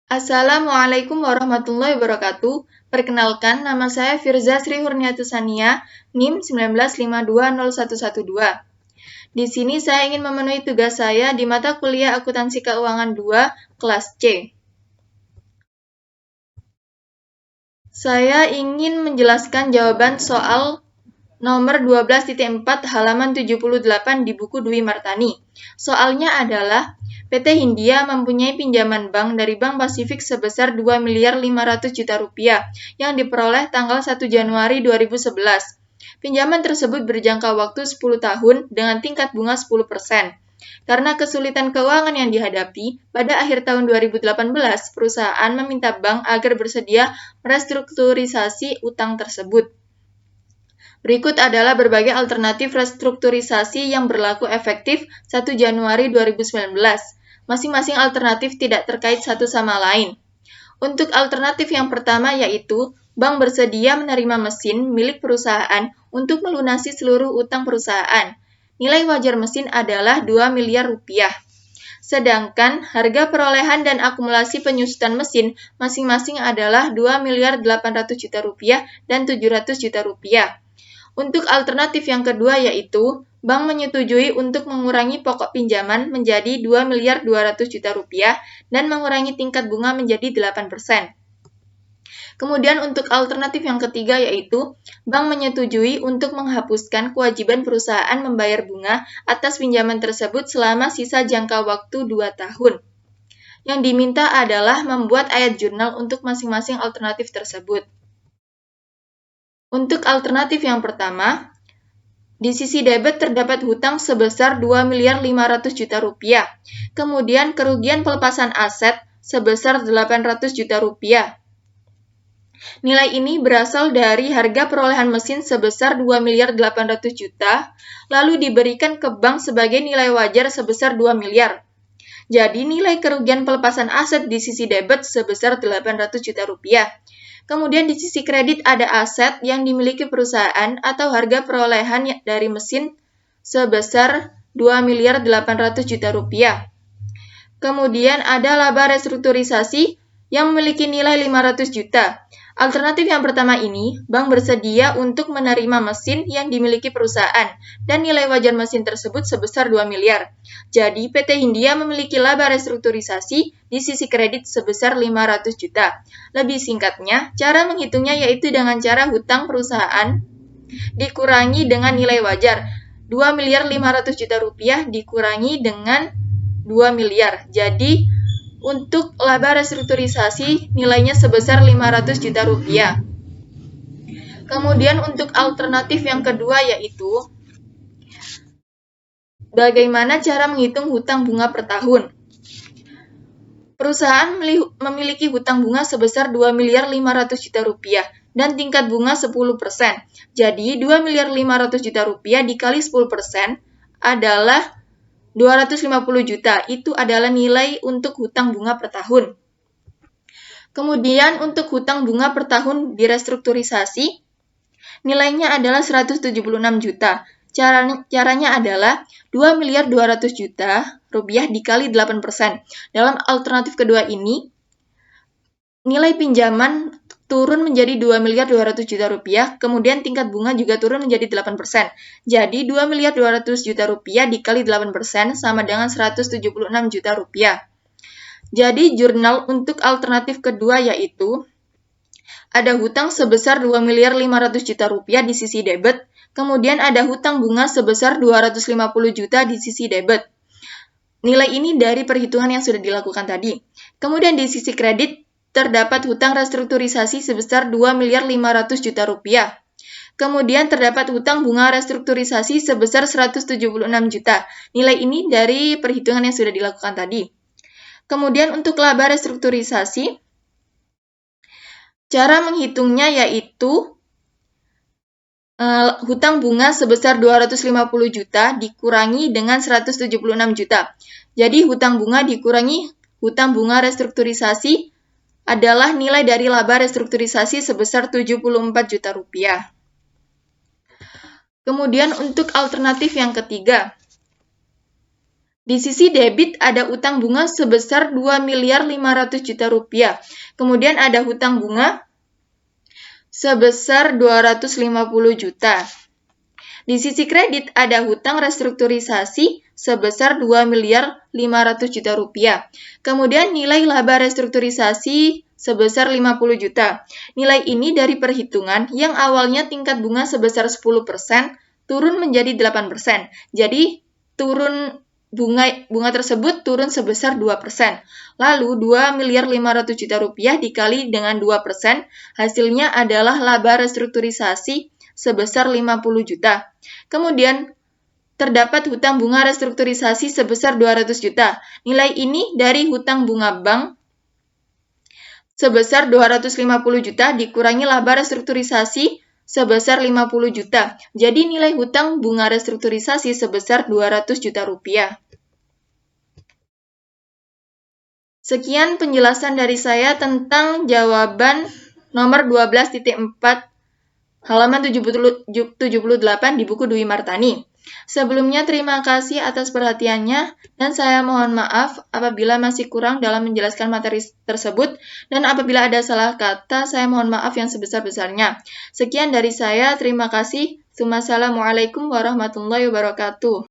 Assalamualaikum warahmatullahi wabarakatuh. Perkenalkan, nama saya Firza Sri Hurniatusania, NIM 195201112. Di sini saya ingin memenuhi tugas saya di mata kuliah Akuntansi Keuangan 2, kelas C. Saya ingin menjelaskan jawaban soal nomor 12.4 halaman 78 di buku Dwi Martani. Soalnya adalah PT Hindia mempunyai pinjaman bank dari Bank Pasifik sebesar 2.500.000.000 rupiah yang diperoleh tanggal 1 Januari 2011. Pinjaman tersebut berjangka waktu 10 tahun dengan tingkat bunga 10%. Karena kesulitan keuangan yang dihadapi, pada akhir tahun 2018, perusahaan meminta bank agar bersedia merestrukturisasi utang tersebut. Berikut adalah berbagai alternatif restrukturisasi yang berlaku efektif 1 Januari 2019. Masing-masing alternatif tidak terkait satu sama lain. Untuk alternatif yang pertama yaitu, bank bersedia menerima mesin milik perusahaan untuk melunasi seluruh utang perusahaan. Nilai wajar mesin adalah 2 miliar rupiah. Sedangkan harga perolehan dan akumulasi penyusutan mesin masing-masing adalah 2.800.000.000 rupiah dan 700 juta rupiah. Untuk alternatif yang kedua yaitu, bank menyetujui untuk mengurangi pokok pinjaman menjadi 2.200.000.000 rupiah dan mengurangi tingkat bunga menjadi 8%. Kemudian untuk alternatif yang ketiga yaitu, bank menyetujui untuk menghapuskan kewajiban perusahaan membayar bunga atas pinjaman tersebut selama sisa jangka waktu 2 tahun. Yang diminta adalah membuat ayat jurnal untuk masing-masing alternatif tersebut. Untuk alternatif yang pertama, di sisi debit terdapat hutang sebesar 2.500.000.000 rupiah. Kemudian kerugian pelepasan aset sebesar 800 juta rupiah. Nilai ini berasal dari harga perolehan mesin sebesar 2.800.000.000, lalu diberikan ke bank sebagai nilai wajar sebesar 2 miliar. Jadi nilai kerugian pelepasan aset di sisi debit sebesar 800 juta rupiah. Kemudian di sisi kredit ada aset yang dimiliki perusahaan atau harga perolehan dari mesin sebesar 2.800.000.000 rupiah. Kemudian ada laba restrukturisasi yang memiliki nilai 500 juta. Alternatif yang pertama ini, bank bersedia untuk menerima mesin yang dimiliki perusahaan dan nilai wajar mesin tersebut sebesar 2 miliar. Jadi, PT Hindia memiliki laba restrukturisasi di sisi kredit sebesar 500 juta. Lebih singkatnya, cara menghitungnya yaitu dengan cara hutang perusahaan dikurangi dengan nilai wajar. 2.500.000.000 rupiah dikurangi dengan 2 miliar. Jadi, untuk laba restrukturisasi nilainya sebesar 500 juta rupiah. Kemudian untuk alternatif yang kedua yaitu, bagaimana cara menghitung hutang bunga per tahun? Perusahaan memiliki hutang bunga sebesar 2.500.000.000 rupiah dan tingkat bunga 10%. Jadi 2.500.000.000 rupiah dikali 10% adalah 250 juta, itu adalah nilai untuk hutang bunga per tahun. Kemudian untuk hutang bunga per tahun direstrukturisasi, nilainya adalah 176 juta. Caranya adalah 2.200.000.000 rupiah dikali 8%. Dalam alternatif kedua ini, nilai pinjaman turun menjadi 2.200.000.000 rupiah, kemudian tingkat bunga juga turun menjadi 8%. Jadi 2.200.000.000 rupiah dikali 8% sama dengan 176 juta rupiah. Jadi jurnal untuk alternatif kedua yaitu, ada hutang sebesar 2.500.000.000 rupiah di sisi debit, kemudian ada hutang bunga sebesar 250 juta di sisi debit. Nilai ini dari perhitungan yang sudah dilakukan tadi. Kemudian di sisi kredit, terdapat hutang restrukturisasi sebesar 2.500.000.000 rupiah. Kemudian terdapat hutang bunga restrukturisasi sebesar 176 juta. Nilai ini dari perhitungan yang sudah dilakukan tadi. Kemudian untuk laba restrukturisasi, cara menghitungnya yaitu hutang bunga sebesar 250 juta dikurangi dengan 176 juta. Jadi hutang bunga dikurangi hutang bunga restrukturisasi adalah nilai dari laba restrukturisasi sebesar 74 juta rupiah. Kemudian untuk alternatif yang ketiga, Di sisi debit ada utang bunga sebesar 2.500.000.000 rupiah. Kemudian ada hutang bunga sebesar 250 juta. Di sisi kredit ada hutang restrukturisasi sebesar 2.500.000.000 rupiah. Kemudian nilai laba restrukturisasi sebesar 50 juta. Nilai ini dari perhitungan yang awalnya tingkat bunga sebesar 10% turun menjadi 8%. Jadi turun bunga tersebut turun sebesar 2%. Lalu 2.500.000.000 rupiah dikali dengan 2%, hasilnya adalah laba restrukturisasi sebesar 50 juta. Kemudian terdapat hutang bunga restrukturisasi sebesar 200 juta. Nilai ini dari hutang bunga bank sebesar 250 juta dikurangi laba restrukturisasi sebesar 50 juta. Jadi nilai hutang bunga restrukturisasi sebesar 200 juta rupiah. Sekian penjelasan dari saya tentang jawaban nomor 12.4 halaman 78 di buku Dwi Martani. Sebelumnya terima kasih atas perhatiannya dan saya mohon maaf apabila masih kurang dalam menjelaskan materi tersebut dan apabila ada salah kata saya mohon maaf yang sebesar-besarnya. Sekian dari saya, terima kasih. Wassalamualaikum warahmatullahi wabarakatuh.